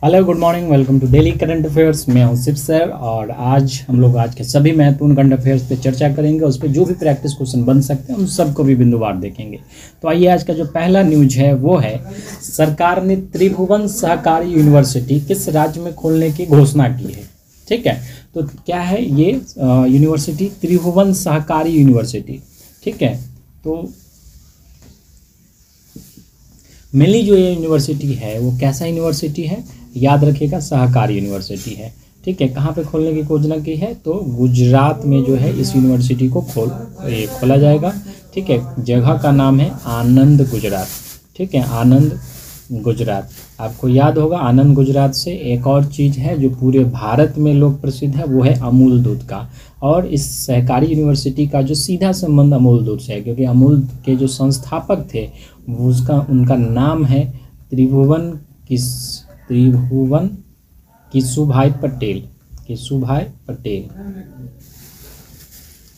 Hello, good morning, welcome to daily current affairs. मैं हूं Shiv sir और आज हम लोग आज के सभी महत्वपूर्ण करंट अफेयर्स पे चर्चा करेंगे। उस पर जो भी प्रैक्टिस क्वेश्चन बन सकते हैं उन सबको भी बिंदुवार देखेंगे। तो आइए, आज का जो पहला न्यूज है वो है, सरकार ने त्रिभुवन सहकारी यूनिवर्सिटी किस राज्य में खोलने की घोषणा की है। ठीक है, तो क्या है ये यूनिवर्सिटी? त्रिभुवन सहकारी यूनिवर्सिटी। ठीक है, तो मेनली जो ये यूनिवर्सिटी है वो कैसा यूनिवर्सिटी है? याद रखिएगा, सहकारी यूनिवर्सिटी है। ठीक है, कहाँ पे खोलने की घोषणा की है? तो गुजरात में जो है इस यूनिवर्सिटी को खोला जाएगा। ठीक है, जगह का नाम है आनंद गुजरात। ठीक है, आनंद गुजरात। आपको याद होगा, आनंद गुजरात से एक और चीज़ है जो पूरे भारत में लोग प्रसिद्ध है, वो है अमूल दूध का। और इस सहकारी यूनिवर्सिटी का जो सीधा संबंध अमूल दूध से है, क्योंकि अमूल के जो संस्थापक थे उनका नाम है त्रिभुवन किशुभाई पटेल।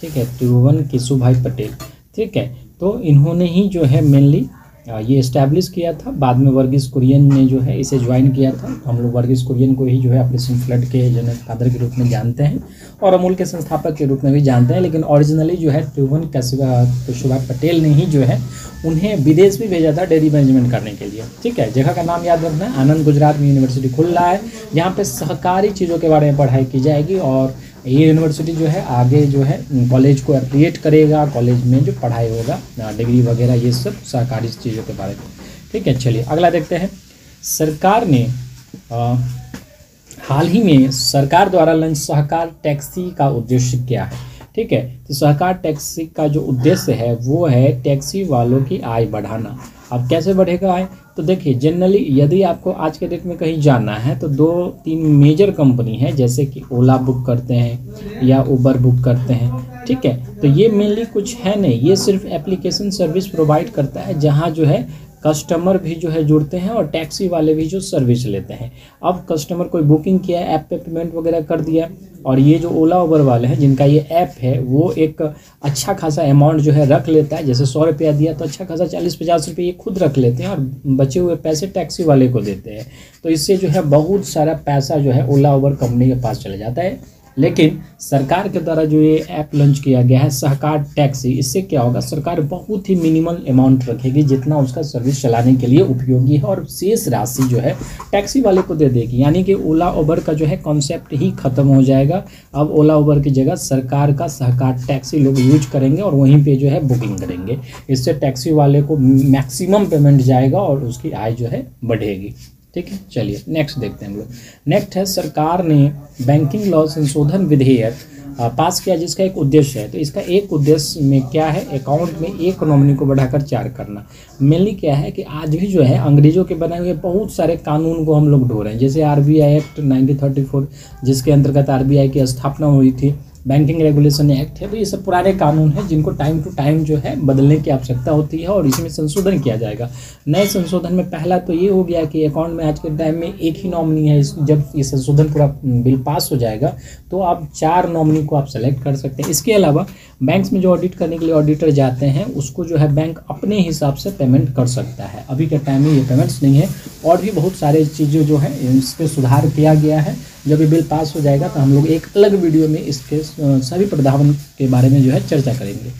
ठीक है, त्रिभुवन किशुभाई पटेल। ठीक है, तो इन्होंने ही जो है मेनली ये इस्टेब्लिश किया था। बाद में वर्गीस कुरियन ने जो है इसे ज्वाइन किया था। हम लोग वर्गीस कुरियन को ही जो है ऑपरेशन फ्लड के जनक फादर के रूप में जानते हैं और अमूल के संस्थापक के रूप में भी जानते हैं। लेकिन ओरिजिनली जो है त्रिभुवन किशुभाई पटेल ने ही जो है उन्हें विदेश भी भेजा था डेयरी मैनेजमेंट करने के लिए। ठीक है, जगह का नाम याद रखना है। आनंद गुजरात में यूनिवर्सिटी खुल रहा है, जहाँ पे सहकारी चीज़ों के बारे में पढ़ाई की जाएगी। और ये यूनिवर्सिटी जो है आगे जो है कॉलेज को एफिलिएट करेगा। कॉलेज में जो पढ़ाई होगा, डिग्री वगैरह, ये सब सहकारी चीज़ों के बारे में। ठीक है, चलिए अगला देखते हैं। सरकार ने हाल ही में सरकार द्वारा लॉन्च सहकार टैक्सी का उद्देश्य क्या है? ठीक है, तो सहकार टैक्सी का जो उद्देश्य है वो है टैक्सी वालों की आय बढ़ाना। अब कैसे बढ़ेगा आय? तो देखिए, जनरली यदि आपको आज के डेट में कहीं जाना है तो 2-3 मेजर कंपनी है, जैसे कि ओला बुक करते हैं या उबर बुक करते हैं। ठीक है, तो ये मेनली कुछ है नहीं, ये सिर्फ एप्लीकेशन सर्विस प्रोवाइड करता है, जहाँ जो है कस्टमर भी जो है जुड़ते हैं और टैक्सी वाले भी जो सर्विस लेते हैं। अब कस्टमर कोई बुकिंग किया है, ऐप पे पेमेंट वगैरह कर दिया, और ये जो ओला उबर वाले हैं जिनका ये ऐप है वो एक अच्छा खासा अमाउंट जो है रख लेता है। जैसे 100 रुपया दिया तो अच्छा खासा 40-50 रुपये ये खुद रख लेते हैं और बचे हुए पैसे टैक्सी वाले को देते हैं। तो इससे जो है बहुत सारा पैसा जो है ओला उबर कंपनी के पास चला जाता है। लेकिन सरकार के द्वारा जो ये ऐप लॉन्च किया गया है सहकार टैक्सी, इससे क्या होगा? सरकार बहुत ही मिनिमल अमाउंट रखेगी जितना उसका सर्विस चलाने के लिए उपयोगी है, और शेष राशि जो है टैक्सी वाले को दे देगी। यानी कि ओला उबर का जो है कॉन्सेप्ट ही खत्म हो जाएगा। अब ओला उबर की जगह सरकार का सहकार टैक्सी लोग यूज करेंगे और वहीं पे जो है बुकिंग करेंगे। इससे टैक्सी वाले को मैक्सिमम पेमेंट जाएगा और उसकी आय जो है बढ़ेगी। ठीक है, चलिए नेक्स्ट देखते हैं हम लोग। नेक्स्ट है, सरकार ने बैंकिंग लॉ संशोधन विधेयक पास किया जिसका एक उद्देश्य है। तो इसका एक उद्देश्य में क्या है? अकाउंट में एक नॉमिनी को बढ़ाकर 4 करना। मेनली क्या है कि आज भी जो है अंग्रेजों के बनाए हुए बहुत सारे कानून को हम लोग ढो रहे हैं, जैसे RBI एक्ट 1934 जिसके अंतर्गत RBI की स्थापना हुई थी, बैंकिंग रेगुलेशन एक्ट है। तो ये सब पुराने कानून हैं जिनको टाइम टू टाइम जो है बदलने की आवश्यकता होती है और इसमें संशोधन किया जाएगा। नए संशोधन में पहला तो ये हो गया कि अकाउंट में आज के टाइम में एक ही नॉमिनी है। जब ये संशोधन पूरा बिल पास हो जाएगा तो आप 4 नॉमिनी को आप सेलेक्ट कर सकते हैं। इसके अलावा बैंक्स में जो ऑडिट करने के लिए ऑडिटर जाते हैं उसको जो है बैंक अपने हिसाब से पेमेंट कर सकता है। अभी के टाइम में ये पेमेंट्स नहीं है, और भी बहुत सारे चीज़ें जो है इस पर सुधार किया गया है। जब ये बिल पास हो जाएगा तो हम लोग एक अलग वीडियो में इसके सभी प्रावधान के बारे में जो है चर्चा करेंगे।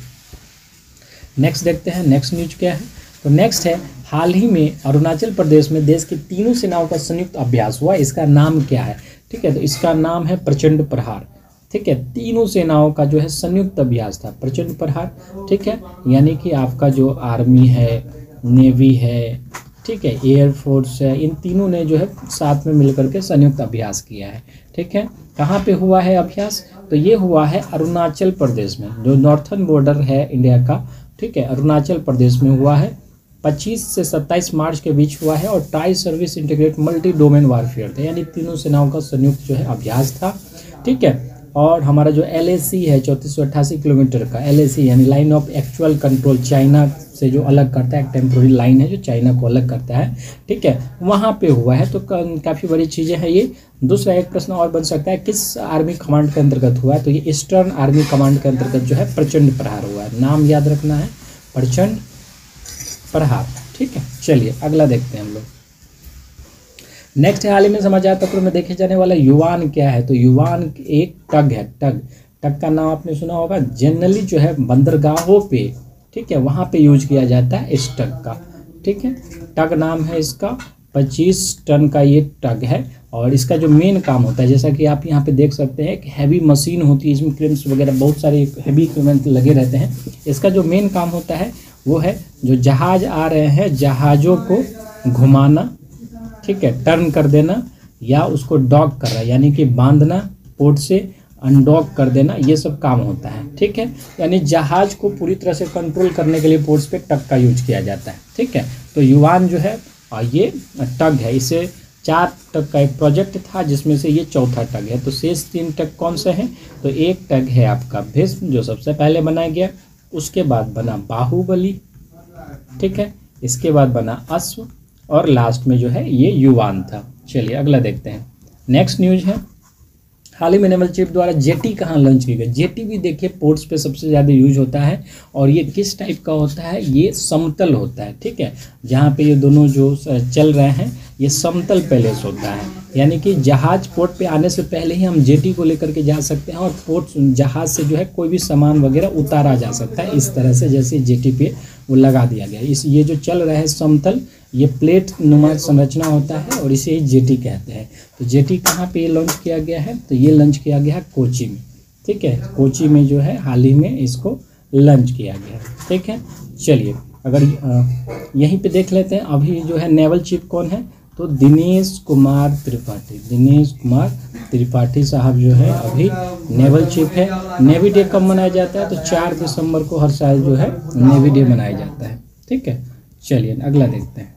नेक्स्ट देखते हैं, नेक्स्ट न्यूज क्या है? तो नेक्स्ट है, हाल ही में अरुणाचल प्रदेश में देश की तीनों सेनाओं का संयुक्त अभ्यास हुआ। इसका नाम क्या है? ठीक है, तो इसका नाम है प्रचंड प्रहार। ठीक है, तीनों सेनाओं का जो है संयुक्त अभ्यास था प्रचंड प्रहार। ठीक है, यानी कि आपका जो आर्मी है, नेवी है, ठीक है, एयरफोर्स है, इन तीनों ने जो है साथ में मिलकर के संयुक्त अभ्यास किया है। ठीक है, कहाँ पे हुआ है अभ्यास? तो ये हुआ है अरुणाचल प्रदेश में, जो नॉर्थर्न बॉर्डर है इंडिया का। ठीक है, अरुणाचल प्रदेश में हुआ है। 25 से 27 मार्च के बीच हुआ है, और tri service integrate multi domain warfare था, यानी तीनों सेनाओं का संयुक्त जो है अभ्यास था। ठीक है, और हमारा जो LAC है 3488 किलोमीटर का LAC यानी line of actual control, China से जो अलग करता है, एक टेम्पोररी लाइन है जो चाइना को अलग करता है। ठीक है, वहाँ पे हुआ है। तो काफ़ी बड़ी चीज़ें हैं ये। दूसरा एक प्रश्न और बन सकता है, किस आर्मी कमांड के अंतर्गत हुआ है? तो ये ईस्टर्न आर्मी कमांड के अंतर्गत जो है प्रचंड प्रहार हुआ है। नाम याद रखना है, प्रचंड प्रहार। ठीक है, चलिए अगला देखते हैं हम लोग। नेक्स्ट है हाल ही में समाचार पत्रों में देखे जाने वाला युवान क्या है। तो युवान एक टग है। टग टग का नाम आपने सुना होगा। जनरली जो है बंदरगाहों पे, ठीक है, वहाँ पे यूज किया जाता है इस टग का। ठीक है, टग नाम है इसका। 25 टन का ये टग है और इसका जो मेन काम होता है, जैसा कि आप यहाँ पे देख सकते हैं, एक हैवी मशीन होती है, इसमें क्रेन्स वगैरह बहुत सारे हैवी इक्विपमेंट लगे रहते हैं। इसका जो मेन काम होता है वो है जो जहाज आ रहे हैं, जहाज़ों को घुमाना, ठीक है, टर्न कर देना, या उसको डॉक करना, यानी कि बांधना, पोर्ट से अनडॉक कर देना, ये सब काम होता है। ठीक है, यानी जहाज को पूरी तरह से कंट्रोल करने के लिए पोर्ट्स पे टग का यूज किया जाता है। ठीक है, तो युवान जो है ये टग है। इसे 4 टग का एक प्रोजेक्ट था जिसमें से ये चौथा टग है। तो शेष 3 टग कौन से हैं? तो एक टग है आपका भीष्म जो सबसे पहले बनाया गया, उसके बाद बना बाहुबली, ठीक है, इसके बाद बना अश्व और लास्ट में जो है ये युवान था। चलिए अगला देखते हैं। नेक्स्ट न्यूज है, हाल ही में नेवल चीफ द्वारा जेटी कहाँ लॉन्च की गई। जेटी भी देखिए पोर्ट्स पे सबसे ज़्यादा यूज होता है और ये किस टाइप का होता है, ये समतल होता है। ठीक है, जहाँ पे ये दोनों जो चल रहे हैं ये समतल पैलेस होता है, यानी कि जहाज पोर्ट पे आने से पहले ही हम जेटी को लेकर के जा सकते हैं और पोर्ट जहाज से जो है कोई भी सामान वगैरह उतारा जा सकता है। इस तरह से जैसे जेटी पे वो लगा दिया गया। इस ये जो चल रहा है समतल, ये प्लेट नुमा संरचना होता है और इसे ही जेटी कहते हैं। तो जेटी कहाँ पे ये लॉन्च किया गया है? तो ये लॉन्च किया गया है कोची में। ठीक है, कोची में जो है हाल ही में इसको लॉन्च किया गया। ठीक है, चलिए अगर यहीं पे देख लेते हैं अभी जो है नेवल चीफ कौन है। तो दिनेश कुमार त्रिपाठी। दिनेश कुमार त्रिपाठी साहब जो है अभी नेवल चीफ है। नेवी डे कब मनाया जाता है? तो 4 दिसंबर को हर साल जो है नेवी डे मनाया जाता है। ठीक है, चलिए अगला देखते हैं।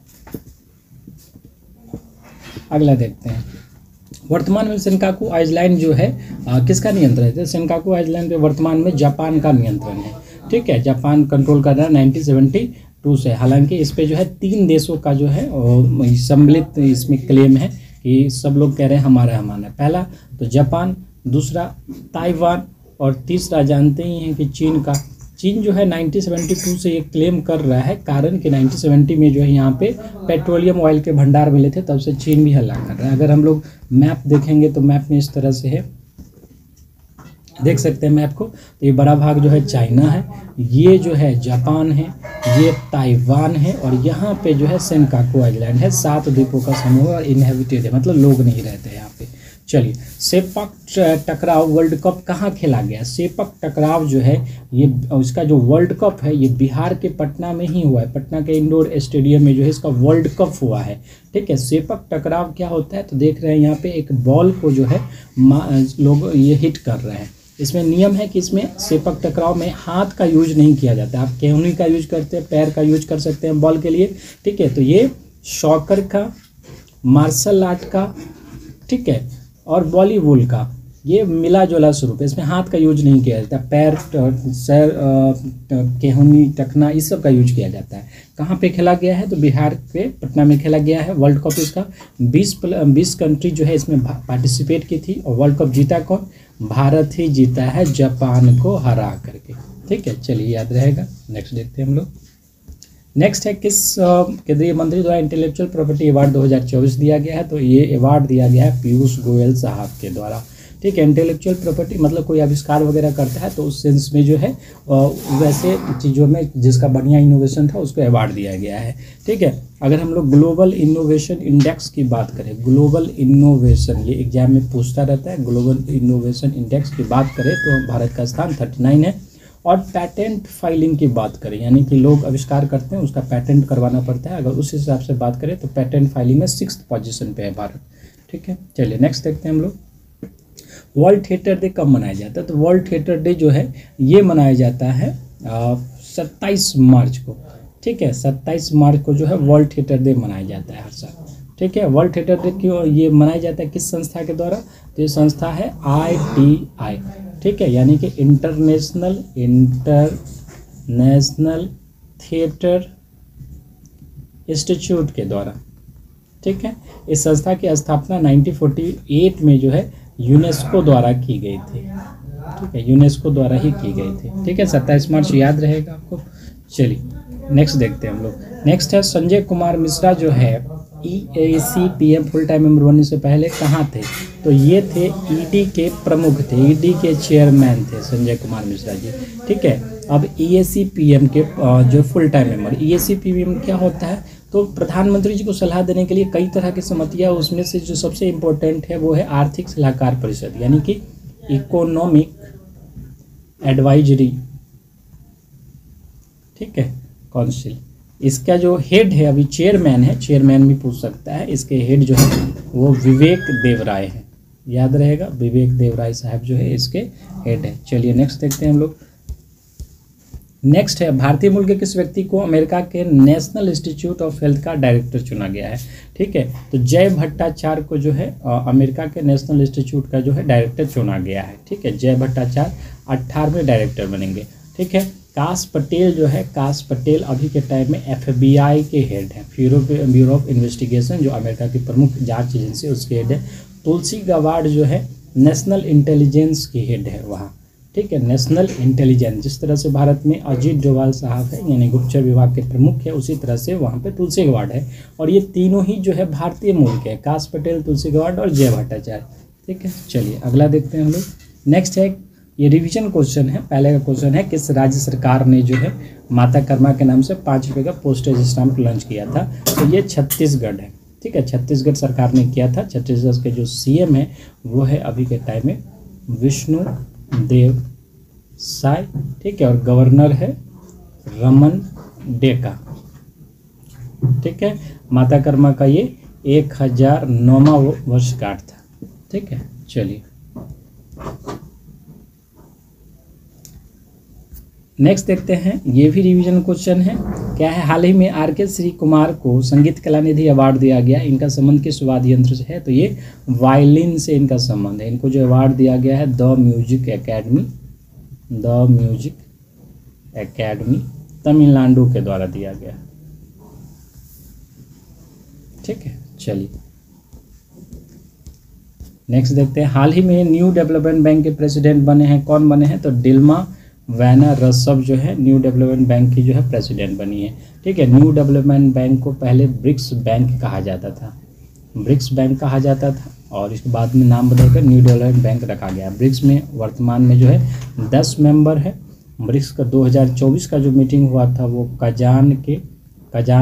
अगला देखते हैं, वर्तमान में सेनकाकू आइलैंड जो है किसका नियंत्रण है? सेनकाकू आइलैंड पे वर्तमान में जापान का नियंत्रण है। ठीक है, जापान कंट्रोल कर रहा है 1972 से। हालांकि इस पे जो है 3 देशों का जो है सम्मिलित इसमें क्लेम है कि सब लोग कह रहे हैं हमारा हमारा। पहला तो जापान, दूसरा ताइवान और तीसरा जानते ही हैं कि चीन का। चीन जो है 1972 से ये क्लेम कर रहा है, कारण कि 1970 में जो है यहाँ पे पेट्रोलियम ऑयल के भंडार मिले थे, तब से चीन भी हल्ला कर रहा है। अगर हम लोग मैप देखेंगे तो मैप में इस तरह से है, देख सकते हैं मैप को। तो ये बड़ा भाग जो है चाइना है, ये जो है जापान है, ये ताइवान है और यहाँ पे जो है सेनकाकू आइलैंड है। 7 द्वीपों का समूह और इनहेबिटेड है, मतलब लोग नहीं रहते यहाँ पे। चलिए, सेपक टकराव वर्ल्ड कप कहाँ खेला गया? सेपक टकराव जो है ये इसका जो वर्ल्ड कप है ये बिहार के पटना में ही हुआ है। पटना के इंडोर स्टेडियम में जो है इसका वर्ल्ड कप हुआ है। ठीक है, सेपक टकराव क्या होता है? तो देख रहे हैं यहाँ पे एक बॉल को जो है लोग ये हिट कर रहे हैं। इसमें नियम है कि इसमें सेपक टकराव में हाथ का यूज नहीं किया जाता। आप केहूनी का यूज करते हैं, पैर का यूज कर सकते हैं बॉल के लिए। ठीक है, तो ये शॉकर का, मार्शल आर्ट का, ठीक है, और बॉलीवुड का ये मिला जुला स्वरूप है। इसमें हाथ का यूज नहीं किया जाता, पैर, सर, केहूनी, टकना, इस सब का यूज किया जाता है। कहाँ पे खेला गया है? तो बिहार के पटना में खेला गया है। वर्ल्ड कप इसका 20 कंट्री जो है इसमें पार्टिसिपेट की थी और वर्ल्ड कप जीता कौन? भारत ही जीता है, जापान को हरा करके। ठीक है, चलिए याद रहेगा। नेक्स्ट देखते हैं हम लोग। नेक्स्ट है किस केंद्रीय मंत्री द्वारा इंटेलेक्चुअल प्रॉपर्टी अवार्ड 2024 दिया गया है? तो ये अवार्ड दिया गया है पीयूष गोयल साहब के द्वारा। ठीक है, इंटेलेक्चुअल प्रॉपर्टी मतलब कोई आविष्कार वगैरह करता है तो उस सेंस में जो है वैसे चीज़ों में जिसका बढ़िया इनोवेशन था उसको अवार्ड दिया गया है। ठीक है, अगर हम लोग ग्लोबल इनोवेशन इंडेक्स की बात करें, ग्लोबल इनोवेशन ये एग्जाम में पूछता रहता है, ग्लोबल इनोवेशन इंडेक्स की बात करें तो भारत का स्थान 39 है। और पैटेंट फाइलिंग की बात करें, यानी कि लोग आविष्कार करते हैं उसका पैटेंट करवाना पड़ता है, अगर उस हिसाब से बात करें तो पैटेंट फाइलिंग में 6th पोजीशन पे है भारत। ठीक है, चलिए नेक्स्ट देखते हैं हम लोग। वर्ल्ड थिएटर डे कब मनाया जाता है? तो वर्ल्ड थिएटर डे जो है ये मनाया जाता है 27 मार्च को। ठीक है, 27 मार्च को जो है वर्ल्ड थिएटर डे मनाया जाता है हर साल। ठीक है, वर्ल्ड थिएटर डे क्यों ये मनाया जाता है, किस संस्था के द्वारा? तो ये संस्था है ITI। ठीक है, यानी कि इंटरनेशनल थिएटर इंस्टीट्यूट के द्वारा। ठीक है, इस संस्था की स्थापना 1948 में जो है यूनेस्को द्वारा की गई थी। ठीक है, यूनेस्को द्वारा ही की गई थी। ठीक है, 27 मार्च याद रहेगा आपको। चलिए नेक्स्ट देखते हैं हम लोग। नेक्स्ट है संजय कुमार मिश्रा जो है EACPM फुल टाइम मेंबर बनने से पहले कहाँ थे? तो ये थे ईडी के प्रमुख थे, ईडी के चेयरमैन थे संजय कुमार मिश्रा जी। ठीक है, अब EACPM के जो फुल टाइम मेंबर, EACPM क्या होता है? तो प्रधानमंत्री जी को सलाह देने के लिए कई तरह की समितियाँ, उसमें से जो सबसे इम्पोर्टेंट है वो है आर्थिक सलाहकार परिषद, यानी कि इकोनॉमिक एडवाइजरी, ठीक है, काउंसिल। इसका जो हेड है, अभी चेयरमैन है, चेयरमैन भी पूछ सकता है, इसके हेड जो है वो विवेक देवराय है, याद रहेगा, विवेक देवराय साहब जो है इसके हेड है। चलिए नेक्स्ट देखते हैं हम लोग। नेक्स्ट है, भारतीय मूल के किस व्यक्ति को अमेरिका के नेशनल इंस्टीट्यूट ऑफ हेल्थ का डायरेक्टर चुना गया है? ठीक है, तो जय भट्टाचार्य को जो है अमेरिका के नेशनल इंस्टीट्यूट का जो है डायरेक्टर चुना गया है। ठीक है, जय भट्टाचार्य 18वें डायरेक्टर बनेंगे। ठीक है, काश पटेल जो है, काश पटेल अभी के टाइम में FBI के हेड है, ब्यूरो ऑफ इन्वेस्टिगेशन, जो अमेरिका की प्रमुख जांच एजेंसी, उसके हेड है। तुलसी गवार्ड जो है नेशनल इंटेलिजेंस की हेड है वहाँ। ठीक है, नेशनल इंटेलिजेंस, जिस तरह से भारत में अजीत डोभाल साहब है, यानी गुप्तचर विभाग के प्रमुख है, उसी तरह से वहाँ पे तुलसी गवार्ड है। और ये तीनों ही जो है भारतीय मूल के हैं, काश पटेल, तुलसी गवार्ड और जय भट्टाचार्य। ठीक है, चलिए अगला देखते हैं हम लोग। नेक्स्ट है, ये रिवीजन क्वेश्चन है। पहले का क्वेश्चन है, किस राज्य सरकार ने जो है माता कर्मा के नाम से 5 रुपये का पोस्टेज स्टाम्प लॉन्च किया था? तो ये छत्तीसगढ़ है। ठीक है, छत्तीसगढ़ सरकार ने किया था। छत्तीसगढ़ के जो CM है वो है अभी के टाइम में विष्णु देव साय। ठीक है, और गवर्नर है रमन डेका। ठीक है, माता कर्मा का ये 1009वां वर्षगांठ था। ठीक है, चलिए नेक्स्ट देखते हैं। ये भी रिवीजन क्वेश्चन है। क्या है, हाल ही में RK श्री कुमार को संगीत कला निधि अवार्ड दिया गया, इनका संबंध किस वाद्य यंत्र से है? तो ये वायलिन से इनका संबंध है। इनको जो अवार्ड दिया गया है द म्यूजिक एकेडमी तमिलनाडु के द्वारा दिया गया। ठीक है, चलिए नेक्स्ट देखते हैं। हाल ही में न्यू डेवलपमेंट बैंक के प्रेसिडेंट बने हैं, कौन बने हैं? तो डिल्मा वैना रसब जो है न्यू डेवलपमेंट बैंक की जो है प्रेसिडेंट बनी है। ठीक है, न्यू डेवलपमेंट बैंक को पहले ब्रिक्स बैंक कहा जाता था, ब्रिक्स बैंक कहा जाता था, और इसके बाद में नाम बदलकर न्यू डेवलपमेंट बैंक रखा गया। ब्रिक्स में वर्तमान में जो है 10 मेंबर है। ब्रिक्स का 2024 का जो मीटिंग हुआ था वो कजान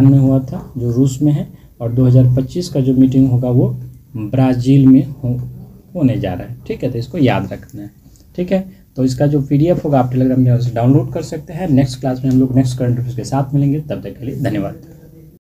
में हुआ था, जो रूस में है, और 2025 का जो मीटिंग होगा वो ब्राज़ील में होने जा रहा है। ठीक है, तो इसको याद रखना है। ठीक है, तो इसका जो PDF होगा आप टेलीग्राम में डाउनलोड कर सकते हैं। नेक्स्ट क्लास में हम लोग नेक्स्ट करंट अफेयर्स के साथ मिलेंगे, तब तक के लिए धन्यवाद।